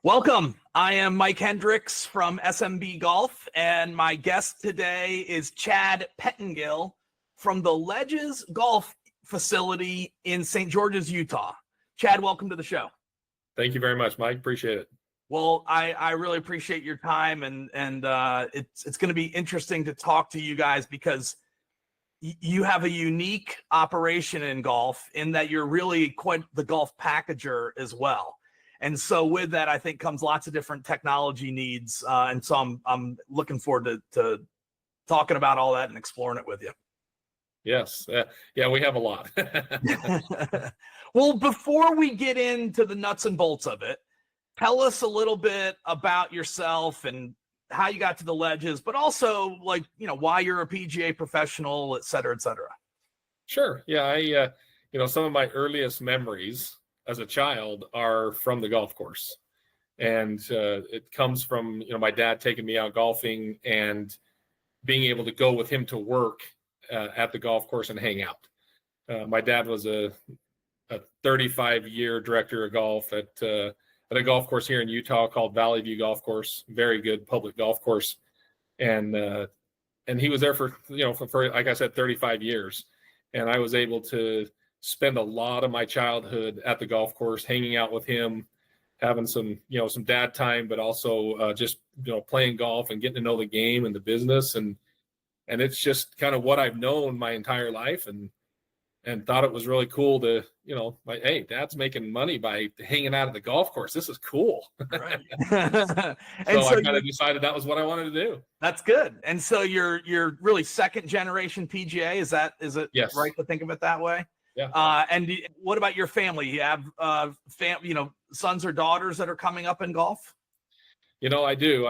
Welcome. I am Mike Hendrix from SMB Golf, and my guest today is Chad Pettingill from the Ledges Golf Facility in St. George's, Utah. Chad, welcome to the show. Thank you very much, Mike. Appreciate it. Well, I really appreciate your time, and it's going to be interesting to talk to you guys because you have a unique operation in golf in that you're really quite the golf packager as well. And so with that, I think comes lots of different technology needs. And so I'm looking forward to talking about all that and exploring it with you. Yes. Yeah, we have a lot. Well, before we get into the nuts and bolts of it, tell us a little bit about yourself and how you got to the Ledges, but also why you're a PGA professional, et cetera, et cetera. Sure. Yeah. I some of my earliest memories as a child are from the golf course. And it comes from, my dad taking me out golfing and being able to go with him to work at the golf course and hang out. My dad was a 35-year director of golf at a golf course here in Utah called Valley View Golf Course, very good public golf course. And he was there for like I said, 35 years. And I was able to spend a lot of my childhood at the golf course, hanging out with him, having some dad time, but also just, playing golf and getting to know the game and the business. And it's just kind of what I've known my entire life and thought it was really cool to, hey, Dad's making money by hanging out at the golf course. This is cool. Right. so I kind of decided that was what I wanted to do. That's good. And so you're really second generation PGA. Is it Yes. right to think of it that way? Yeah. And what about your family? You have sons or daughters that are coming up in golf? I do.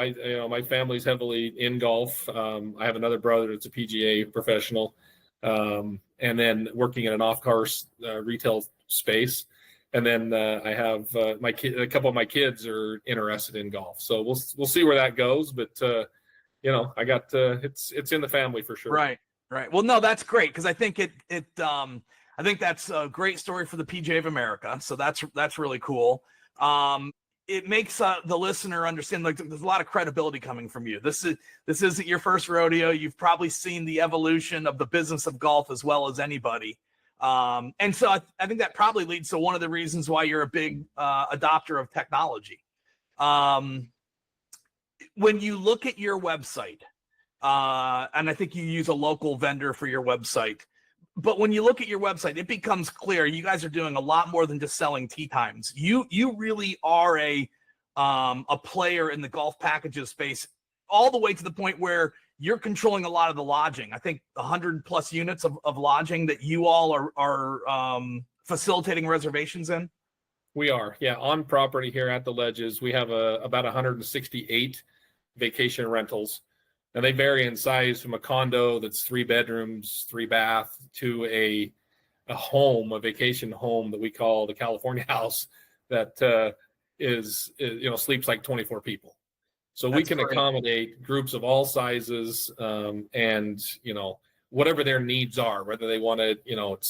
My family's heavily in golf. I have another brother that's a PGA professional, and then working in an off-course retail space. And then I have a couple of my kids are interested in golf. So we'll see where that goes. But I got it's in the family for sure. Right. Well, no, that's great because I think I think that's a great story for the PGA of America. So that's really cool. It makes the listener understand there's a lot of credibility coming from you. This isn't your first rodeo. You've probably seen the evolution of the business of golf as well as anybody. And so I think that probably leads to one of the reasons why you're a big adopter of technology. When you look at your website, and I think you use a local vendor for your website, but when you look at your website, it becomes clear you guys are doing a lot more than just selling tee times. You really are a player in the golf packages space, all the way to the point where you're controlling a lot of the lodging. I think 100+ units of lodging that you all are facilitating reservations in. We are, yeah, on property here at the Ledges. We have about 168 vacation rentals. And they vary in size from a condo that's 3 bedrooms, 3 bath, to a home, a vacation home that we call the California house that sleeps like 24 people. So we can accommodate groups of all sizes and whatever their needs are, whether they want to,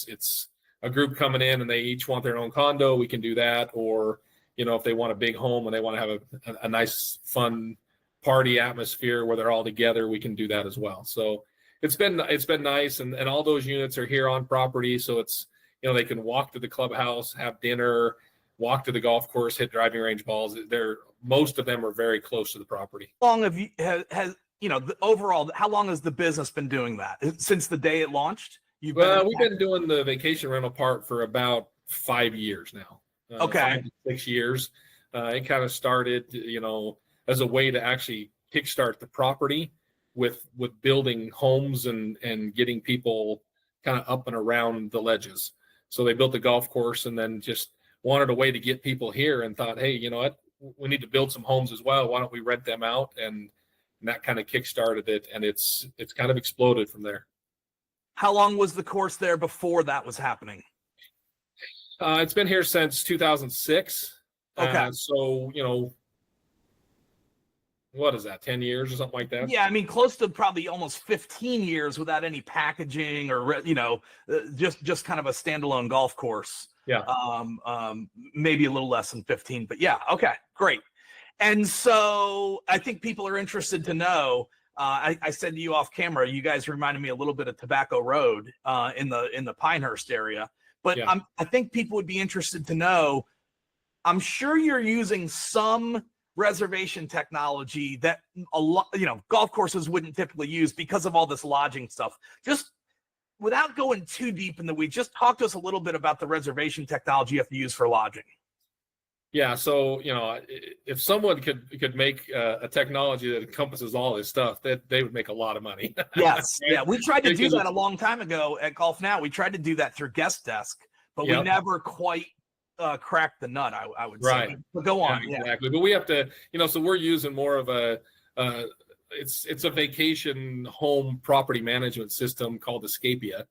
it's a group coming in and they each want their own condo, we can do that. Or, if they want a big home and they want to have a nice, fun party atmosphere where they're all together, we can do that as well. So it's been nice, and all those units are here on property, so it's they can walk to the clubhouse, have dinner, walk to the golf course, hit driving range balls. Most of them are very close to the property. How long have you overall, how long has the business been doing that? Since the day it launched? We've been doing the vacation rental part for about 5 years now. Okay. 5 to 6 years. It kind of started as a way to actually kickstart the property with building homes and getting people kind of up and around the Ledges. So they built the golf course and then just wanted a way to get people here and thought, hey, you know what, we need to build some homes as well. Why don't we rent them out? And that kind of kickstarted it, and it's kind of exploded from there. How long was the course there before that was happening? It's been here since 2006. Okay. So, what is that, 10 years or something like that? Yeah, I mean, close to probably almost 15 years without any packaging or, just kind of a standalone golf course. Yeah. Maybe a little less than 15, but yeah. Okay, great. And so I think people are interested to know. I said to you off camera, you guys reminded me a little bit of Tobacco Road in the Pinehurst area. But Yeah. I think people would be interested to know. I'm sure you're using some reservation technology that a lot, golf courses wouldn't typically use because of all this lodging stuff. Just without going too deep in the weeds, just talk to us a little bit about the reservation technology you have to use for lodging. Yeah, so if someone could make a technology that encompasses all this stuff, that they would make a lot of money. Yes, Right? yeah, we tried to do Because that a long time ago at Golf Now. We tried to do that through Guest Desk, but we Yep. never quite cracked the nut. I would Right. say. But go on. Yeah, exactly. But we have to, so we're using more of it's a vacation home property management system called Escapia,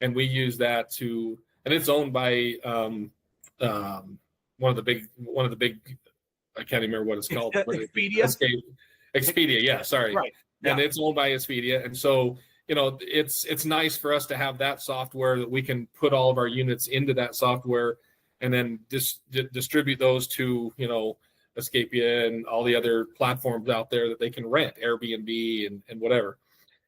and we use that and it's owned by one of the big I can't remember what it's called. Expedia. Expedia, yeah, sorry. Right. Yeah. And it's owned by Expedia, and so it's nice for us to have that software that we can put all of our units into that software, and then distribute those to Escapia and all the other platforms out there that they can rent, Airbnb and whatever.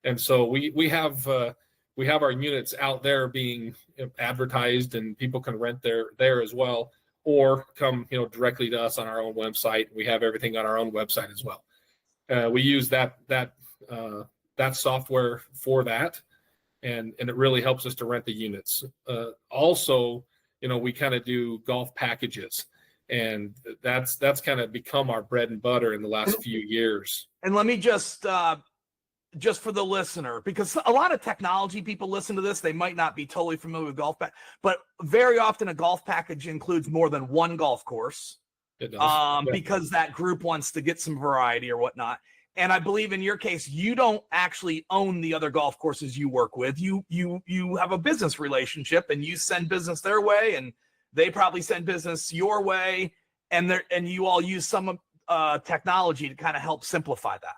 And so we have our units out there being advertised, and people can rent there as well, or come directly to us on our own website. We have everything on our own website as well. We use that software for that, and it really helps us to rent the units. Also, we kind of do golf packages, and that's kind of become our bread and butter in the last few years. And let me just for the listener, because a lot of technology people listen to this, they might not be totally familiar with golf but very often a golf package includes more than one golf course. It does. Because that group wants to get some variety or whatnot. And I believe in your case, you don't actually own the other golf courses you work with. You have a business relationship, and you send business their way, and they probably send business your way, and you all use some technology to kind of help simplify that.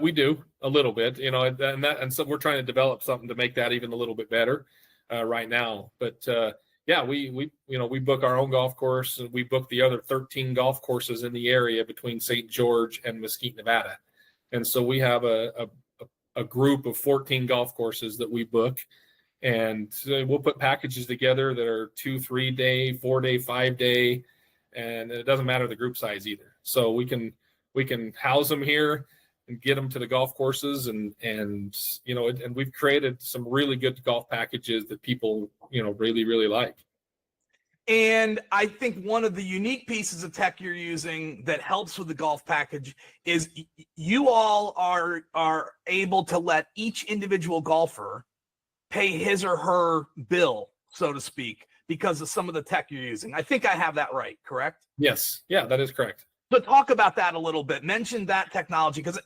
We do a little bit, and so we're trying to develop something to make that even a little bit better right now. But yeah, we book our own golf course, and we book the other 13 golf courses in the area between St. George and Mesquite, Nevada. And so we have a group of 14 golf courses that we book, and we'll put packages together that are 2, 3 day, 4 day, 5 day, and it doesn't matter the group size either. So we can house them here and get them to the golf courses, and we've created some really good golf packages that people really, really like. And I think one of the unique pieces of tech you're using that helps with the golf package is you all are able to let each individual golfer pay his or her bill, so to speak, because of some of the tech you're using. I think I have that right, correct? Yes. Yeah, that is correct. So talk about that a little bit. Mention that technology, because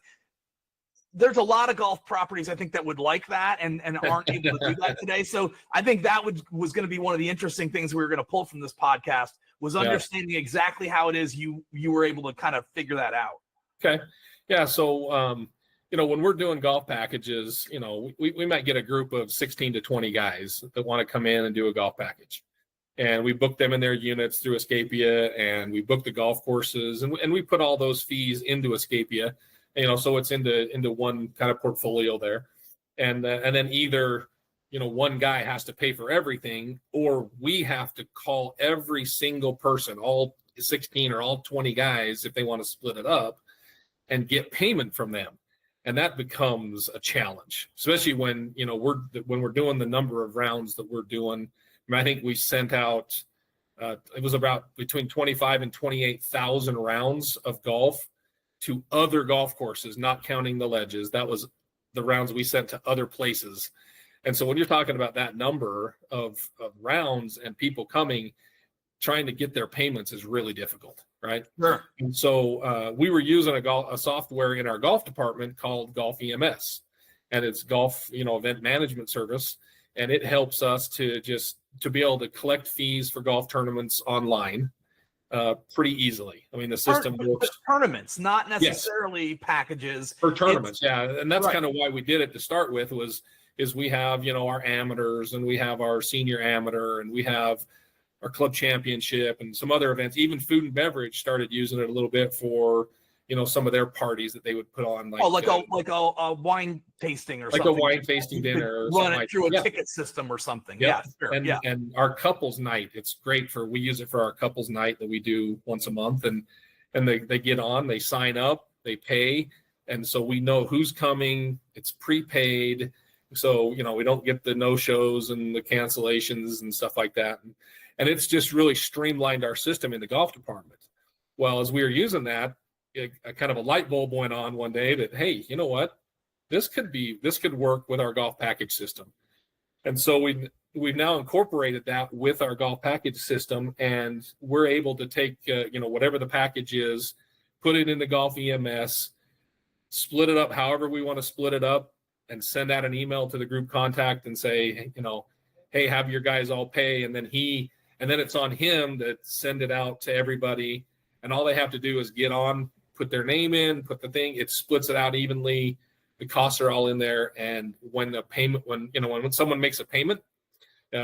there's a lot of golf properties, I think, that would like that and aren't able to do that today. So I think that was going to be one of the interesting things we were going to pull from this podcast, was understanding exactly how it is you were able to kind of figure that out. Okay. Yeah. So, when we're doing golf packages, we might get a group of 16 to 20 guys that want to come in and do a golf package. And we book them in their units through Escapia, and we book the golf courses, and we put all those fees into Escapia, so it's into one kind of portfolio there. And then either, one guy has to pay for everything, or we have to call every single person, all 16 or all 20 guys, if they want to split it up, and get payment from them. And that becomes a challenge, especially when we're doing the number of rounds that we're doing. I think we sent out, it was about between 25 and 28,000 rounds of golf to other golf courses, not counting the ledges. That was the rounds we sent to other places. And so when you're talking about that number of rounds and people coming, trying to get their payments is really difficult, right? Sure. And so we were using a software in our golf department called Golf EMS, and it's golf, event management service. And it helps us to be able to collect fees for golf tournaments online pretty easily. I mean, the system works. Tournaments, not necessarily packages. For tournaments, yeah. And that's kind of why we did it to start with, is we have, our amateurs, and we have our senior amateur, and we have club championship and some other events. Even food and beverage started using it a little bit for, some of their parties that they would put on, like a wine tasting or like something. a wine tasting dinner, or run it like through a that. ticket system or something. Yeah, Sure. And our couples night, it's great we use it for our couples night that we do once a month, and they get on, they sign up, they pay, and so we know who's coming. It's prepaid, so we don't get the no-shows and the cancellations and stuff like that, and it's just really streamlined our system in the golf department. Well, as we were using that, a kind of a light bulb went on one day that, hey, you know what, this could work with our golf package system. And so we've now incorporated that with our golf package system, and we're able to take whatever the package is, put it in the golf EMS, split it up however we want to split it up, and send out an email to the group contact and say, hey, have your guys all pay, and then it's on him to send it out to everybody, and all they have to do is get on, put their name in, put the thing, it splits it out evenly. The costs are all in there, and when someone makes a payment,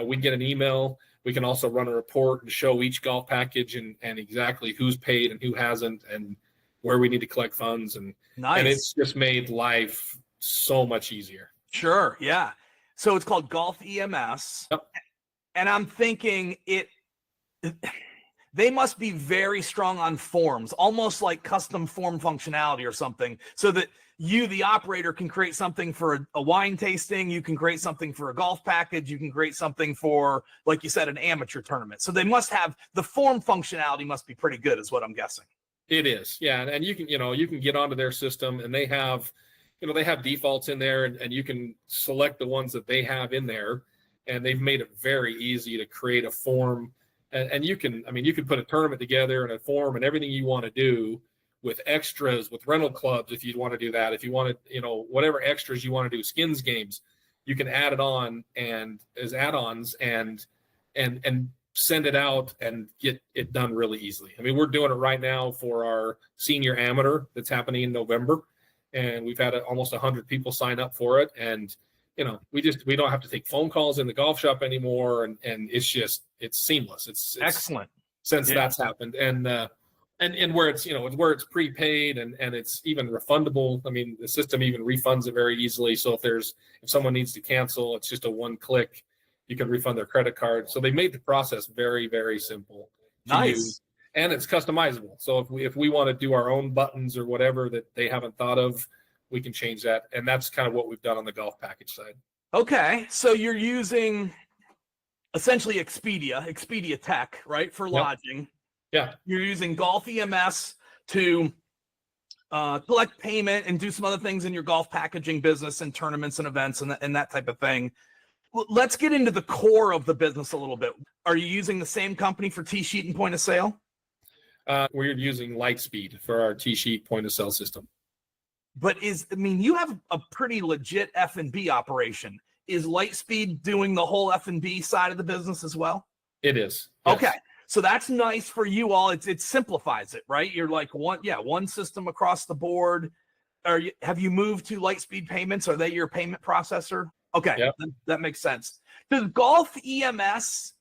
we get an email. We can also run a report and show each golf package and exactly who's paid and who hasn't, and where we need to collect funds. And it's just made life so much easier. Sure, yeah. So it's called Golf EMS, yep. And I'm thinking they must be very strong on forms, almost like custom form functionality or something, so that you, the operator, can create something for a wine tasting. You can create something for a golf package. You can create something for, like you said, an amateur tournament. So they must have the form functionality must be pretty good, is what I'm guessing. It is, yeah. And you can get onto their system, and they have defaults in there, and you can select the ones that they have in there, and they've made it very easy to create a form. And you can put a tournament together and a form and everything you want to do, with extras, with rental clubs, if you want to do that. If you want to, whatever extras you want to do, skins games, you can add it on and as add-ons and send it out and get it done really easily. I mean, we're doing it right now for our senior amateur that's happening in November, and we've had almost 100 people sign up for it. And we don't have to take phone calls in the golf shop anymore, and it's seamless. It's excellent since that's happened. And where it's prepaid and it's even refundable. I mean, the system even refunds it very easily. So if someone needs to cancel, it's just a one click. You can refund their credit card. So they made the process very, very simple to use, and it's customizable. So if we want to do our own buttons or whatever that they haven't thought of, we can change that. And that's kind of what we've done on the golf package side. Okay, so you're using essentially Expedia Tech, right, for lodging. Yeah. You're using Golf EMS to collect payment and do some other things in your golf packaging business and tournaments and events and that type of thing. Let's get into the core of the business a little bit. Are you using the same company for T-Sheet and point of sale? We're using Lightspeed for our T-Sheet point of sale system. But you have a pretty legit F&B operation. Is Lightspeed doing the whole F&B side of the business as well? It is. Yes. Okay. So that's nice for you all. It simplifies it, right? You're like one system across the board. Have you moved to Lightspeed Payments? Are they your payment processor? Okay, yep. That makes sense. Does Golf EMS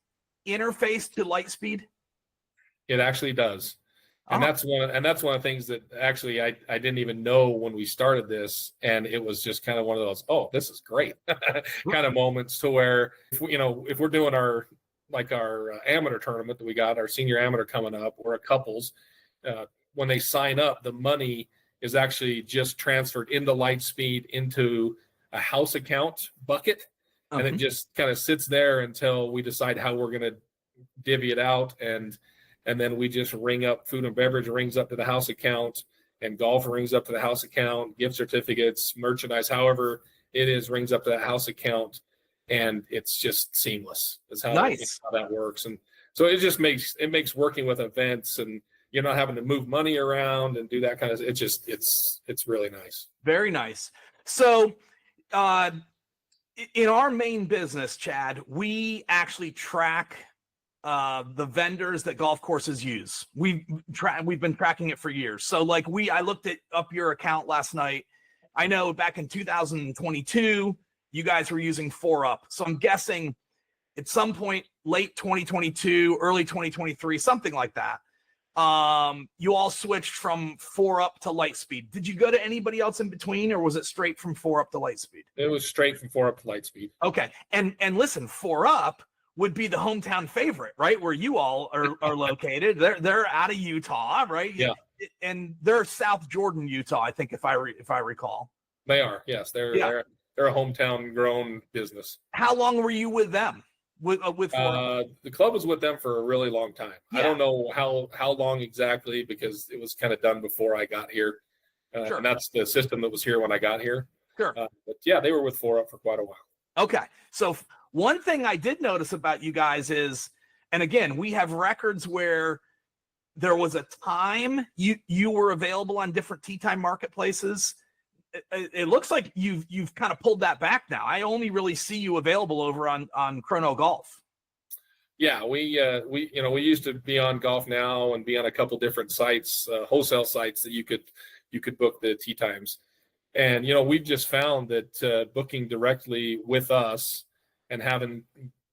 interface to Lightspeed? It actually does, and that's one of the things that actually I didn't even know when we started this, and it was just kind of one of those, oh, this is great kind of moments to where if we're doing our amateur tournament that we got, our senior amateur coming up, or a couples, when they sign up, the money is actually just transferred into Lightspeed into a house account bucket, and it just kind of sits there until we decide how we're going to divvy it out, and then we just ring up food and beverage rings up to the house account, and golf rings up to the house account, gift certificates, merchandise, however it is, rings up to that house account. And it's just seamless. Is how that works. And so it just makes working with events, and you're not having to move money around and do that kind of. It's really nice. Very nice. So, in our main business, Chad, we actually track the vendors that golf courses use. We've been tracking it for years. So, I looked up your account last night. I know back in 2022. You guys were using 4UP. So I'm guessing at some point late 2022, early 2023, something like that. You all switched from 4UP to Lightspeed. Did you go to anybody else in between, or was it straight from 4UP to Lightspeed? It was straight from 4UP to Lightspeed. Okay. And listen, 4UP would be the hometown favorite, right? Where you all are located. They're out of Utah, right? Yeah. And they're South Jordan, Utah, I think, if I recall. They are. Yes. They're a hometown grown business. How long were you with them? With 4UP? The club was with them for a really long time. Yeah. I don't know how long exactly, because it was kind of done before I got here. Sure. And that's the system that was here when I got here. Sure. But yeah, they were with 4UP for quite a while. Okay. So one thing I did notice about you guys is, and again, we have records where there was a time you were available on different tee time marketplaces. It looks like you've kind of pulled that back now. I only really see you available over on Chrono Golf. Yeah, we used to be on Golf Now and be on a couple different sites, wholesale sites that you could book the tee times. And we've just found that booking directly with us and having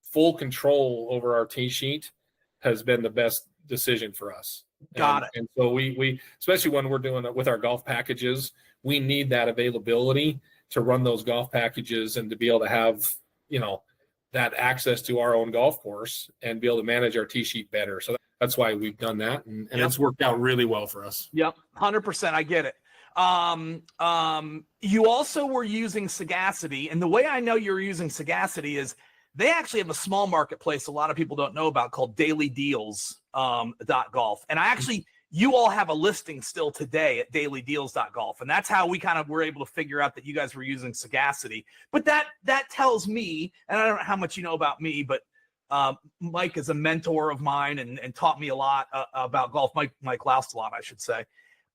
full control over our tee sheet has been the best decision for us. Got it. And so we especially when we're doing it with our golf packages, we need that availability to run those golf packages and to be able to have, that access to our own golf course and be able to manage our tee sheet better. So that's why we've done that. And it's worked out really well for us. Yep. 100%. I get it. You also were using Sagacity, and the way I know you're using Sagacity is they actually have a small marketplace a lot of people don't know about called dailydeals.golf. And you all have a listing still today at dailydeals.golf. And that's how we kind of were able to figure out that you guys were using Sagacity. But that tells me, and I don't know how much you know about me, but Mike is a mentor of mine and taught me a lot about golf. Mike Laustelot, I should say.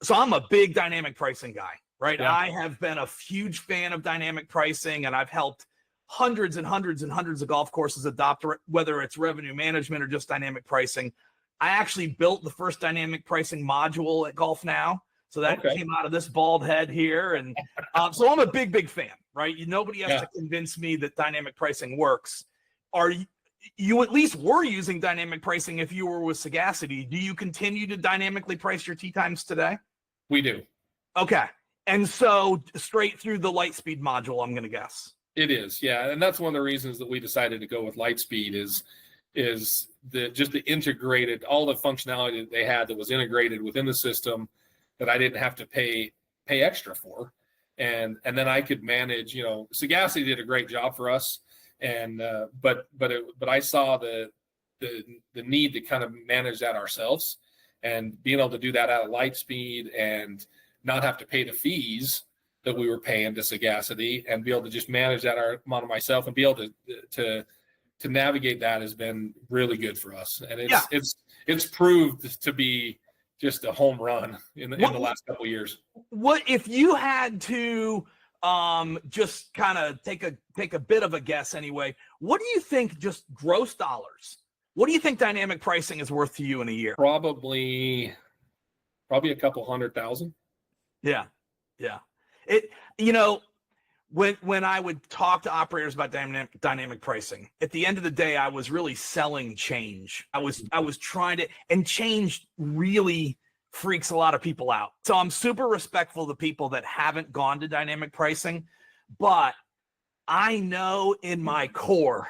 So I'm a big dynamic pricing guy, right? Yeah. I have been a huge fan of dynamic pricing, and I've helped hundreds and hundreds and hundreds of golf courses adopt, whether it's revenue management or just dynamic pricing. I actually built the first dynamic pricing module at Golf Now. So that came out of this bald head here. And so I'm a big fan, right? Nobody has to convince me that dynamic pricing works. You at least were using dynamic pricing if you were with Sagacity. Do you continue to dynamically price your tee times today? We do. Okay. And so straight through the Lightspeed module, I'm going to guess. It is, yeah. And that's one of the reasons that we decided to go with Lightspeed is the integrated, all the functionality that they had that was integrated within the system that I didn't have to pay extra for. And then I could manage, Sagacity did a great job for us. And but I saw the need to kind of manage that ourselves, and being able to do that out of Lightspeed and not have to pay the fees that we were paying to Sagacity, and be able to just manage that myself and be able to navigate that has been really good for us. And it's proved to be just a home run in the last couple of years. What if you had to just kind of take a bit of a guess anyway, what do you think, just gross dollars, what do you think dynamic pricing is worth to you in a year? Probably a couple $100,000. Yeah. When I would talk to operators about dynamic pricing, at the end of the day, I was really selling change. I was trying to, and change really freaks a lot of people out. So I'm super respectful of the people that haven't gone to dynamic pricing, but I know in my core,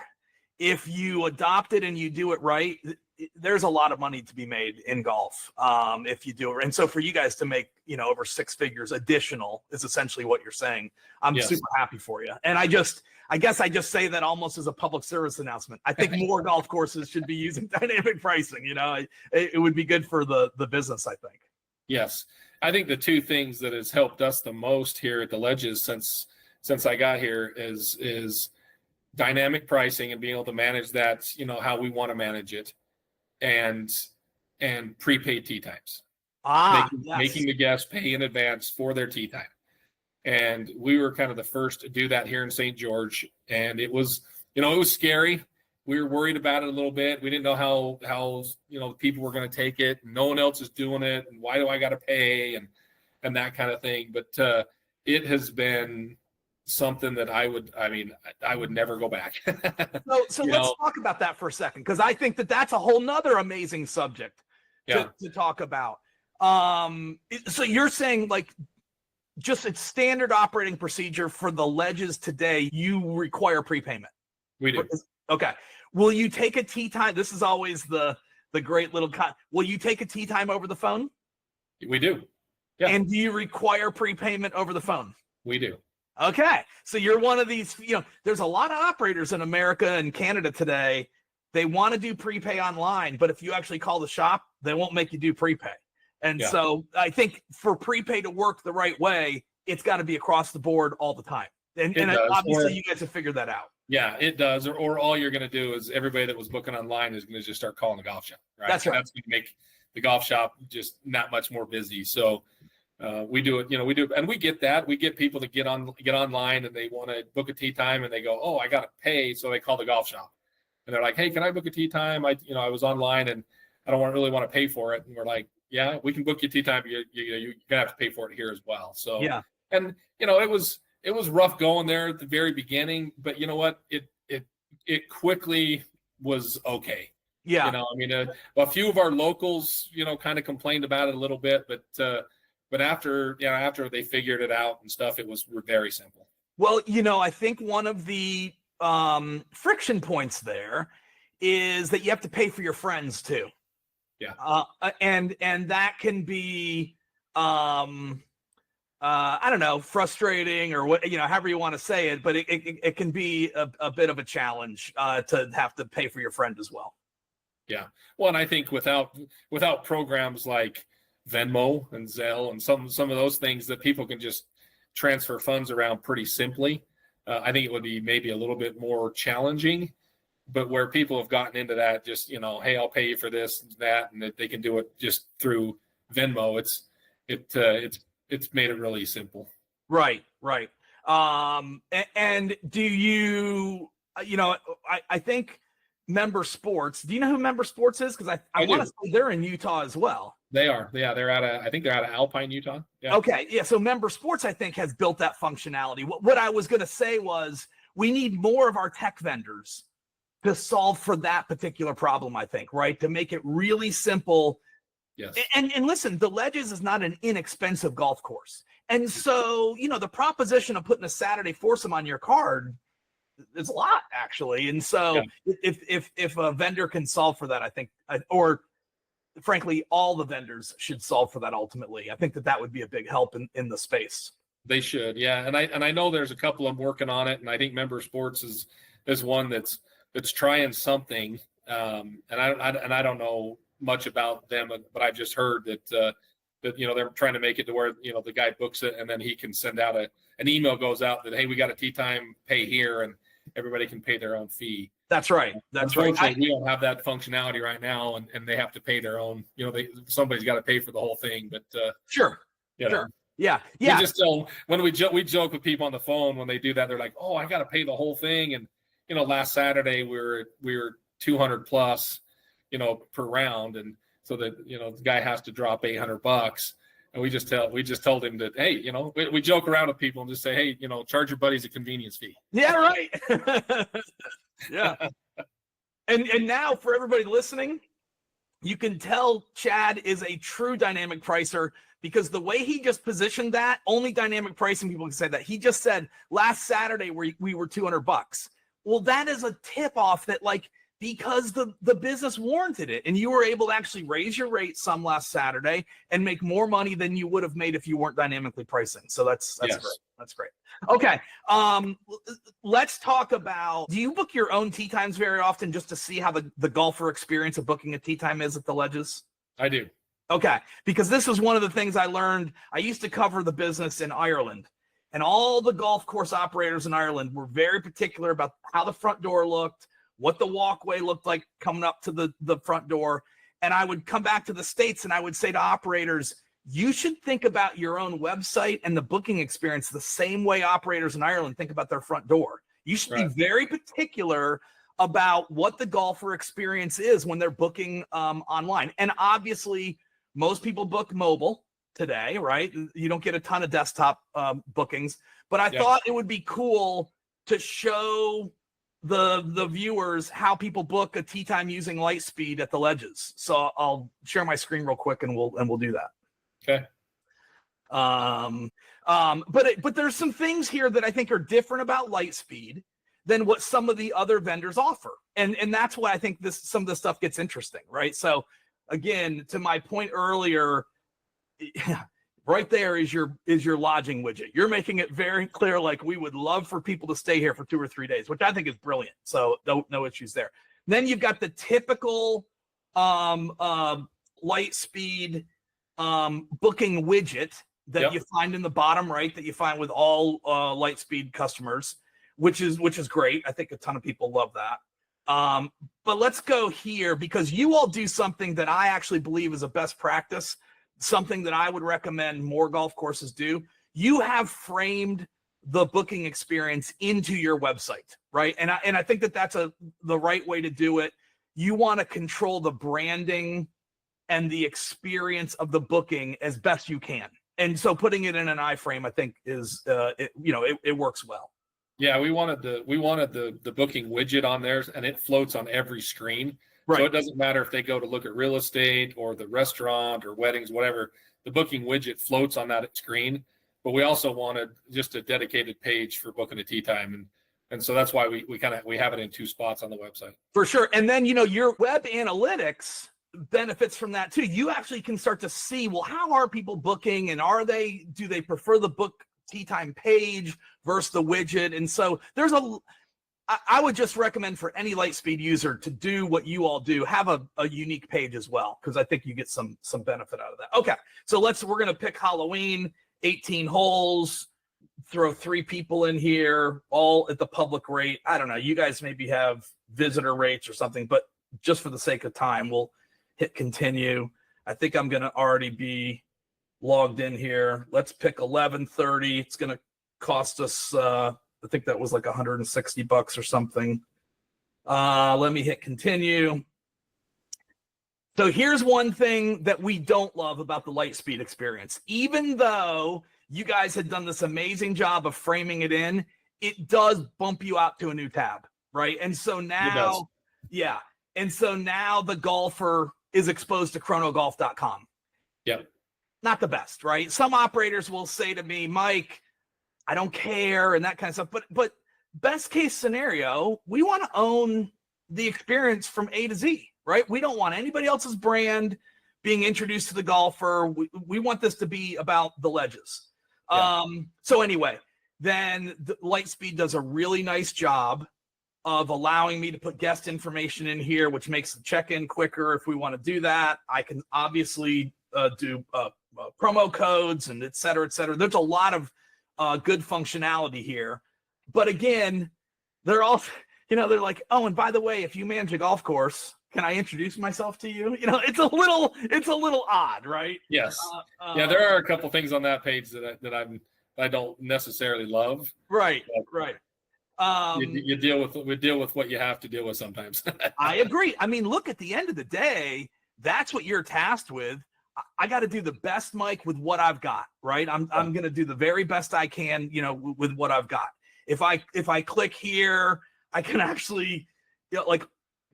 if you adopt it and you do it right, there's a lot of money to be made in golf if you do it. And so for you guys to make, over six figures additional is essentially what you're saying. I'm super happy for you. And I guess I just say that almost as a public service announcement. I think more golf courses should be using dynamic pricing. It would be good for the business, I think. Yes. I think the two things that has helped us the most here at the Ledges since I got here is dynamic pricing and being able to manage that, how we want to manage it, and prepaid tee times. Making the guests pay in advance for their tee time. And we were kind of the first to do that here in St. George. And it was scary. We were worried about it a little bit. We didn't know how people were going to take it. No one else is doing it. And why do I got to pay? And that kind of thing. But it has been something that I would never go back. So let's talk about that for a second, because I think that that's a whole nother amazing subject to talk about. So you're saying, like, just it's standard operating procedure for the ledges today, you require prepayment. We do. Okay. Will you take a tee time? This is always the great little will you take a tee time over the phone? We do. Yeah. And do you require prepayment over the phone? We do. Okay. So you're one of these, there's a lot of operators in America and Canada today. They want to do prepay online, but if you actually call the shop, they won't make you do prepay. And so I think for prepay to work the right way, it's got to be across the board all the time. And obviously you guys have figured that out. Yeah, it does. Or all you're going to do is everybody that was booking online is going to just start calling the golf shop. Right. That's right. That's going to make the golf shop just not much more busy. So we do it, we do, and we get that. We get people to get online and they want to book a tee time and they go, oh, I got to pay. So they call the golf shop and they're like, hey, can I book a tee time? I was online and I don't really want to pay for it. And we're like, yeah, we can book you tee time. You're gonna have to pay for it here as well. So yeah, and it was rough going there at the very beginning, but you know what? It quickly was okay. Yeah, a few of our locals, kind of complained about it a little bit, but after they figured it out and stuff, it was very simple. Well, I think one of the friction points there is that you have to pay for your friends too. Yeah. And that can be, I don't know, frustrating or what, however you want to say it, but it can be a bit of a challenge to have to pay for your friend as well. Yeah. Well, and I think without programs like Venmo and Zelle and some of those things that people can just transfer funds around pretty simply, I think it would be maybe a little bit more challenging. But where people have gotten into that, just, hey, I'll pay you for this and that, and that they can do it just through Venmo. It's made it really simple. Right. And do you, I think Member Sports, do you know who Member Sports is? Because I want to say they're in Utah as well. They are. Yeah, I think they're out of Alpine, Utah. Yeah. Okay. Yeah. So Member Sports, I think, has built that functionality. What I was going to say was we need more of our tech vendors to solve for that particular problem, I think, right? To make it really simple. Yes. And listen, the Ledges is not an inexpensive golf course. And so, the proposition of putting a Saturday foursome on your card is a lot, actually. And so if a vendor can solve for that, I think, or frankly, all the vendors should solve for that ultimately. I think that would be a big help in the space. They should. Yeah. And I know there's a couple of them working on it. And I think Member Sports is one that's trying something, and I don't know much about them, but I've just heard that they're trying to make it to where the guy books it and then he can send out an email goes out that, hey, we got a tee time, pay here, and everybody can pay their own fee. That's right. That's right. We don't have that functionality right now, and they have to pay their own. Somebody's got to pay for the whole thing. But sure. Yeah. We just tell when we joke with people on the phone when they do that, they're like, oh, I got to pay the whole thing, and last Saturday we were 200 plus, per round. And so that, the guy has to drop $800 and we just told him that, hey, we joke around with people and just say, hey, charge your buddies a convenience fee. Yeah. Right. Yeah. And now for everybody listening, you can tell Chad is a true dynamic pricer because the way he just positioned that, only dynamic pricing people can say that. He just said last Saturday we were $200. Well, that is a tip off that, like, because the business warranted it and you were able to actually raise your rate some last Saturday and make more money than you would have made if you weren't dynamically pricing. So that's yes. Great. That's great. Okay. Let's talk about, do you book your own tee times very often just to see how the golfer experience of booking a tee time is at the Ledges? I do. Okay. Because this is one of the things I learned. I used to cover the business in Ireland. And all the golf course operators in Ireland were very particular about how the front door looked, what the walkway looked like coming up to the front door. And I would come back to the States and I would say to operators, you should think about your own website and the booking experience the same way operators in Ireland think about their front door. You should be very particular about what the golfer experience is when they're booking online. And obviously, most people book mobile. today, right? You don't get a ton of desktop bookings, but I thought it would be cool to show the viewers how people book a tee time using Lightspeed at the ledges. So I'll share my screen real quick and we'll do that. Okay. But there's some things here that I think are different about Lightspeed than what some of the other vendors offer. And that's why I think some of this stuff gets interesting, right? So again, to my point earlier, right there is your lodging widget. You're making it very clear, like we would love for people to stay here for 2 or 3 days, which I think is brilliant. So no issues there. Then you've got the typical Lightspeed booking widget that you find in the bottom right, that you find with all Lightspeed customers, which is great. I think a ton of people love that. But let's go here, because you all do something that I actually believe is a best practice, something that I would recommend more golf courses do. You have framed the booking experience into your website, right? And I think that's the right way to do it. You want to control the branding and the experience of the booking as best you can. And so putting it in an iframe, I think is it works well. Yeah, we wanted the booking widget on there, and it floats on every screen. Right. So it doesn't matter if they go to look at real estate or the restaurant or weddings, whatever, the booking widget floats on that screen. But we also wanted just a dedicated page for booking a tee time. And so that's why we have it in 2 spots on the website. For sure. And then, your web analytics benefits from that too. You actually can start to see, well, how are people booking, and do they prefer the book tee time page versus the widget? And so I would just recommend for any Lightspeed user to do what you all do, have a unique page as well, because I think you get some benefit out of that. Okay, so we're going to pick Halloween, 18 holes, throw 3 people in here, all at the public rate. I don't know, you guys maybe have visitor rates or something, but just for the sake of time, we'll hit continue. I think I'm going to already be logged in here. Let's pick 11:30. It's going to cost us I think that was like $160 or something. Let me hit continue. So here's one thing that we don't love about the Lightspeed experience. Even though you guys had done this amazing job of framing it in, it does bump you out to a new tab, right? And so now, and so now the golfer is exposed to chronogolf.com. Yep. Not the best, right? Some operators will say to me, Mike, I don't care, and that kind of stuff. But best case scenario, we want to own the experience from A to Z, right? We don't want anybody else's brand being introduced to the golfer. We want this to be about the ledges. Yeah. So anyway, then the Lightspeed does a really nice job of allowing me to put guest information in here, which makes the check-in quicker if we want to do that. I can obviously do promo codes and et cetera, et cetera. There's a lot of good functionality here. But again, they're all, they're like, oh, and by the way, if you manage a golf course, can I introduce myself to you? It's a little odd, right? Yes. There are a couple things on that page that I don't necessarily love. Right. Right. We deal with what you have to deal with sometimes. I agree. I mean, look, at the end of the day, that's what you're tasked with. I got to do the best, Mike, with what I've got, right? I'm going to do the very best I can, with what I've got. If I click here, I can actually,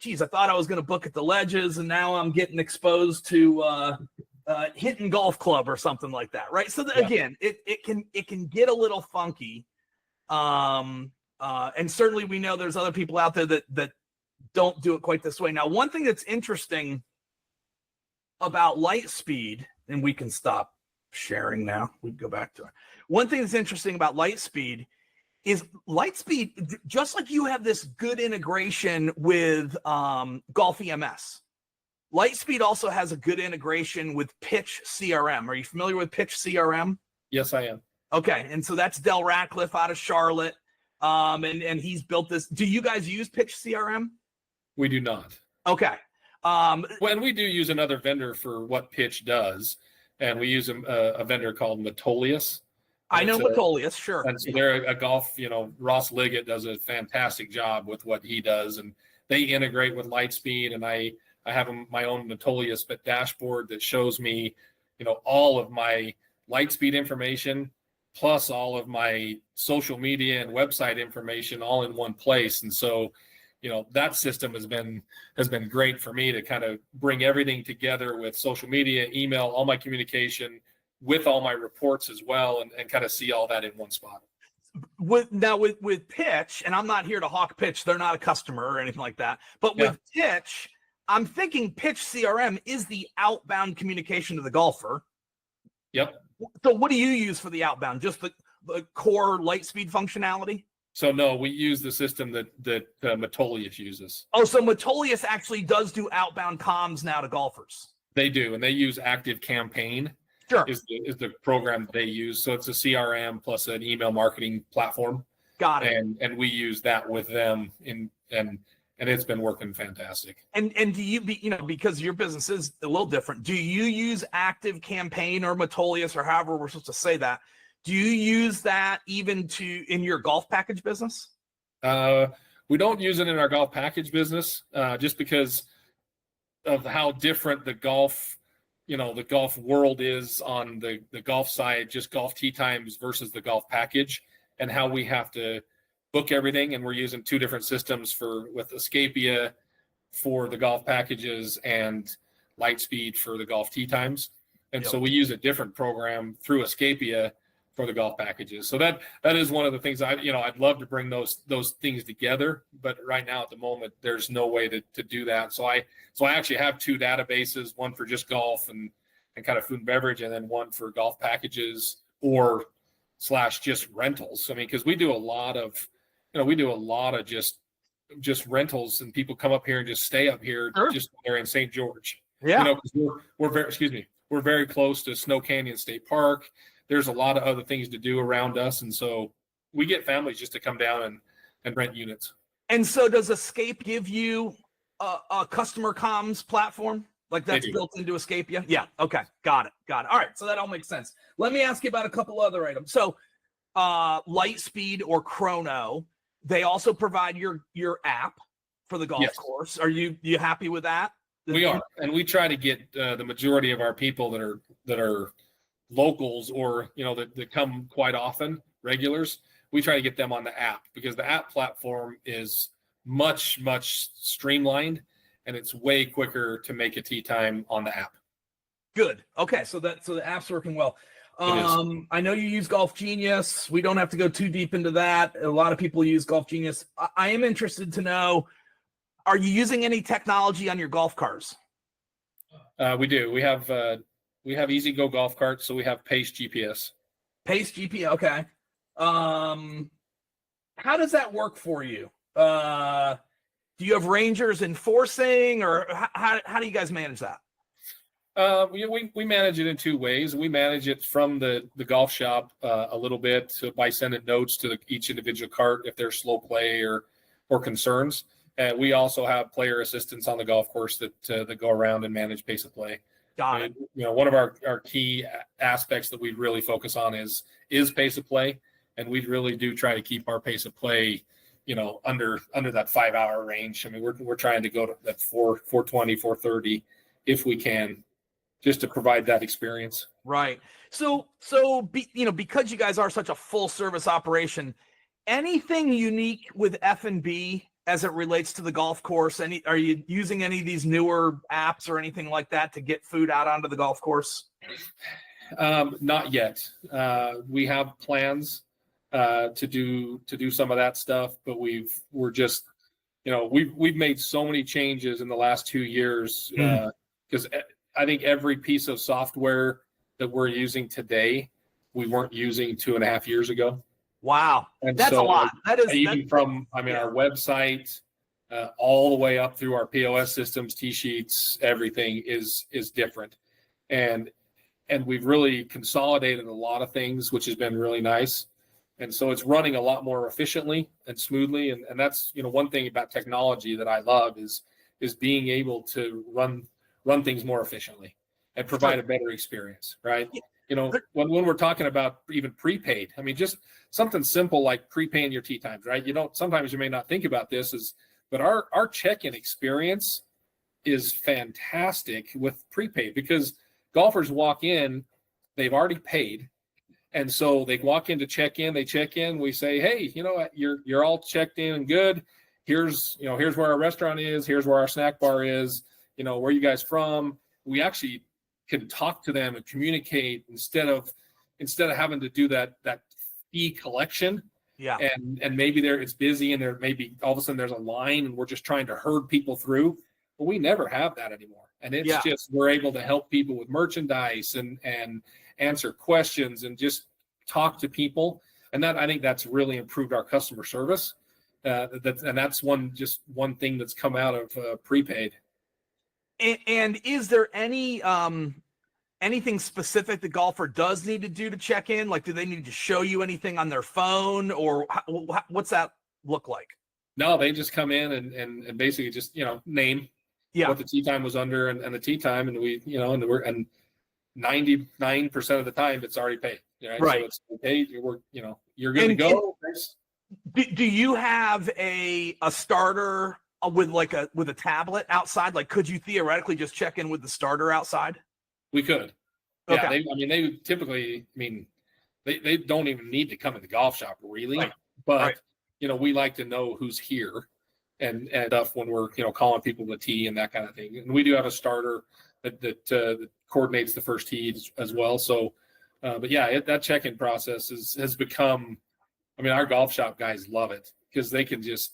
geez, I thought I was going to book at the ledges, and now I'm getting exposed to Hinton Golf Club or something like that, right? So again, it can get a little funky, and certainly we know there's other people out there that don't do it quite this way. Now, one thing that's interesting about Lightspeed, and we can stop sharing now. We can go back to it. One thing that's interesting about Lightspeed is Lightspeed, just like you have this good integration with Golf EMS, Lightspeed also has a good integration with Pitch CRM. Are you familiar with Pitch CRM? Yes, I am. Okay, and so that's Del Ratcliffe out of Charlotte, and he's built this. Do you guys use Pitch CRM? We do not. Okay. When we do use another vendor for what Pitch does, and we use a vendor called Metolius. I know Metolius, sure. And so they're a golf, Ross Liggett does a fantastic job with what he does, and they integrate with Lightspeed, and I have my own Metolius dashboard that shows me, all of my light speed information plus all of my social media and website information all in one place. And so, that system has been great for me to kind of bring everything together with social media, email, all my communication with all my reports as well, and kind of see all that in one spot. With Pitch, and I'm not here to hawk Pitch, they're not a customer or anything like that, but with Pitch, I'm thinking Pitch CRM is the outbound communication to the golfer. Yep. So what do you use for the outbound? Just the core light speed functionality? So no, we use the system that Metolius uses. Oh, so Metolius actually does do outbound comms now to golfers. They do, and they use Active Campaign. Sure. Is the program they use. So it's a CRM plus an email marketing platform. Got it. And we use that with them and it's been working fantastic. And do you because your business is a little different, do you use Active Campaign or Metolius or however we're supposed to say that? Do you use that even in your golf package business? We don't use it in our golf package business just because of how different the golf world is on the golf side, just golf tee times versus the golf package, and how we have to book everything. And we're using two different systems with Escapia for the golf packages and Lightspeed for the golf tee times. And so we use a different program through Escapia for the golf packages. So that is one of the things I'd love to bring those things together, but right now at the moment there's no way to do that. So I actually have two databases, one for just golf and kind of food and beverage, and then one for golf packages or / just rentals. I mean, because we do a lot of just rentals, and people come up here and just stay up here. Sure. Just they're in St. George. Yeah. We're very close to Snow Canyon State Park. There's a lot of other things to do around us. And so we get families just to come down and rent units. And so does Escape give you a customer comms platform? Like that's built into Escapia? Yeah. Okay. Got it. All right. So that all makes sense. Let me ask you about a couple other items. So Lightspeed or Chrono, they also provide your app for the golf course. Are you happy with that? We are. And we try to get the majority of our people that are locals or that come quite often, regulars, we try to get them on the app, because the app platform is much streamlined and it's way quicker to make a tee time on the app. Good. Okay, so the app's working well. I know you use Golf Genius. We don't have to go too deep into that. A lot of people use Golf Genius. I am interested to know, are you using any technology on your golf cars? We do. We have Easy Go golf carts, so we have Pace GPS. Pace GPS, okay. How does that work for you? Do you have rangers enforcing, or how do you guys manage that? We manage it in two ways. We manage it from the golf shop a little bit by sending notes to each individual cart if there's slow play or concerns. And we also have player assistants on the golf course that go around and manage pace of play. Got it. One of our key aspects that we really focus on is pace of play, and we really do try to keep our pace of play, under that 5 hour range. I mean, we're trying to go to that 420, 430 if we can, just to provide that experience. Right. So because you guys are such a full service operation, anything unique with F&B as it relates to the golf course? Are you using any of these newer apps or anything like that to get food out onto the golf course? Not yet. We have plans to do some of that stuff, but we've made so many changes in the last 2 years because I think every piece of software that we're using today, we weren't using 2.5 years ago. Wow. And that's so, a lot. Our website, all the way up through our POS systems, T-sheets, everything is different. And we've really consolidated a lot of things, which has been really nice. And so it's running a lot more efficiently and smoothly. And that's, one thing about technology that I love is being able to run things more efficiently and provide a better experience, right? When we're talking about even prepaid, I mean, just something simple like prepaying your tee times, right? Sometimes you may not think about this, but our check-in experience is fantastic with prepaid, because golfers walk in, they've already paid. And so they walk in to check in, they check in, we say, hey, you know what, you're all checked in and good. Here's where our restaurant is, here's where our snack bar is, where are you guys from? We actually can talk to them and communicate instead of having to do that fee collection. Yeah. And maybe it's busy and there maybe all of a sudden there's a line and we're just trying to herd people through. But we never have that anymore. And it's just, we're able to help people with merchandise and answer questions and just talk to people. And that, I think that's really improved our customer service. That's one thing that's come out of Prepaid. And is there any anything specific the golfer does need to do to check in? Like, do they need to show you anything on their phone, or what's that look like? No, they just come in and basically just name what the tee time was under and the tee time, and we and 99% of the time it's already paid. Right. So it's paid. You're good to go. Do you have a starter with a tablet outside? Like, could you theoretically just check in with the starter outside? We could. Okay. Yeah, they typically, they don't even need to come in the golf shop really, right. But we like to know who's here and stuff when we're calling people the tee and that kind of thing. And we do have a starter that coordinates the first tee as well. So, but yeah, that check-in process has become. Our golf shop guys love it because they can just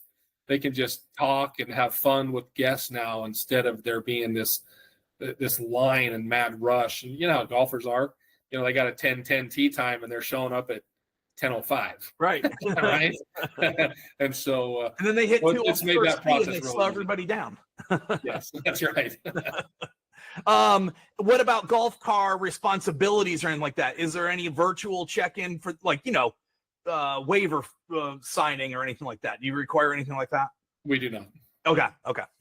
talk and have fun with guests now instead of there being this line and mad rush. And how golfers are. They got a 10:10 tee time and they're showing up at 10:05. Right. Right. And so and then they hit two it's made that process and they really slow everybody down. Yes, that's right. What about golf car responsibilities or anything like that? Is there any virtual check-in for waiver signing or anything like that? Do you require anything like that? We do not. Okay.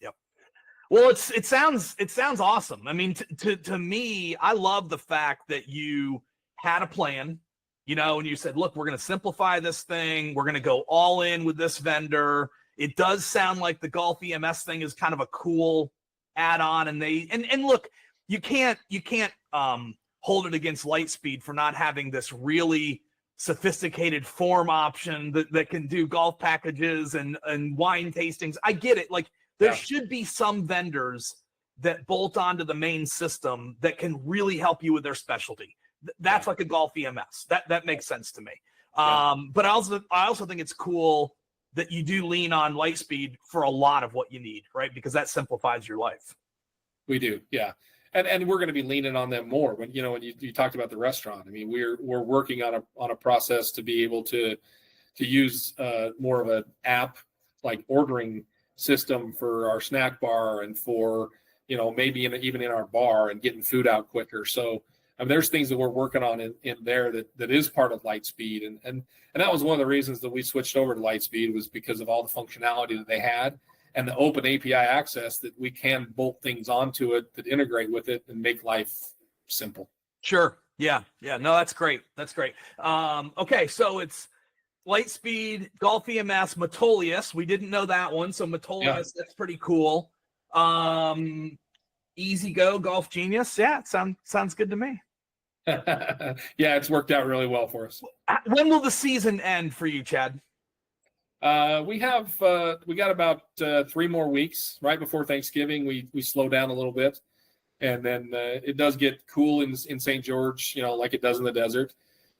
Yep. Well, it sounds awesome. To me, I love the fact that you had a plan, and you said, look, we're going to simplify this thing. We're going to go all in with this vendor. It does sound like the Golf EMS thing is kind of a cool add-on. And look, you can't hold it against Lightspeed for not having this really sophisticated form option that can do golf packages and wine tastings. I get it. Like, there should be some vendors that bolt onto the main system that can really help you with their specialty. That's like a Golf EMS. That makes sense to me. But I also think it's cool that you do lean on Lightspeed for a lot of what you need, right? Because that simplifies your life. We do, yeah. And we're going to be leaning on them more. When you talked about the restaurant, we're working on a process to be able to use more of an app like ordering system for our snack bar and for maybe even in our bar and getting food out quicker. So there's things that we're working on in there that is part of Lightspeed, and that was one of the reasons that we switched over to Lightspeed, was because of all the functionality that they had and the open API access that we can bolt things onto it that integrate with it and make life simple. Sure. Yeah. No, that's great. Okay, so it's Lightspeed, Golf EMS, Metolius. We didn't know that one, so Metolius, that's pretty cool. Easy Go, Golf Genius. Yeah, it sounds good to me. Yeah, it's worked out really well for us. When will the season end for you, Chad? We got about 3 more weeks. Right before Thanksgiving, we slow down a little bit, and then it does get cool in St. George, like it does in the desert.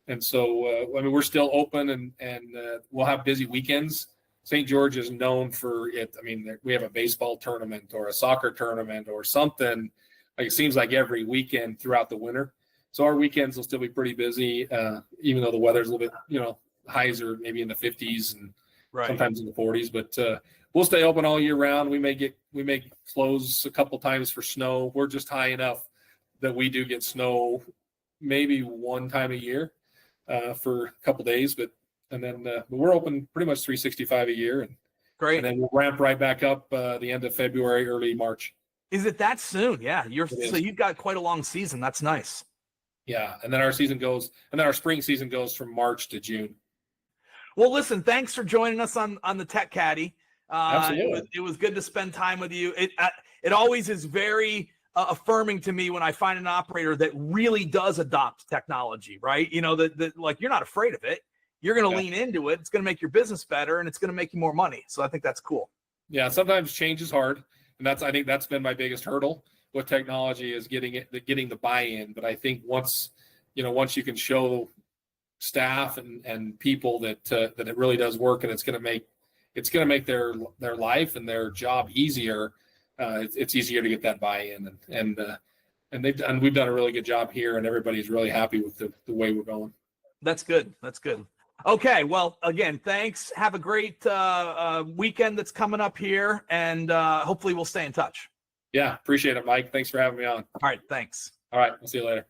And so, we're still open and we'll have busy weekends. St. George is known for it. We have a baseball tournament or a soccer tournament or something. Like, it seems like every weekend throughout the winter. So our weekends will still be pretty busy, even though the weather's a little bit, highs are maybe in the 50s and sometimes in the 40s. But we'll stay open all year round. We may close a couple times for snow. We're just high enough that we do get snow maybe one time a year for a couple days. But we're open pretty much 365 a year. Great. And then we'll ramp right back up the end of February, early March. Is it that soon? Yeah. So you've got quite a long season. That's nice. Yeah. And then our spring season goes from March to June. Well, listen, thanks for joining us on the Tech Caddie. Absolutely. It was good to spend time with you. It always is very affirming to me when I find an operator that really does adopt technology, right? You know, that like you're not afraid of it. You're going to lean into it. It's going to make your business better, and it's going to make you more money. So I think that's cool. Yeah, sometimes change is hard, and I think that's been my biggest hurdle with technology is getting the buy-in. But I think once you can show staff and people that it really does work, and it's going to make their life and their job easier. It's easier to get that buy-in, and we've done a really good job here, and everybody's really happy with the way we're going. That's good. That's good. Okay. Well, again, thanks. Have a great weekend that's coming up here, and hopefully we'll stay in touch. Yeah, appreciate it, Mike. Thanks for having me on. All right. Thanks. All right. We'll see you later.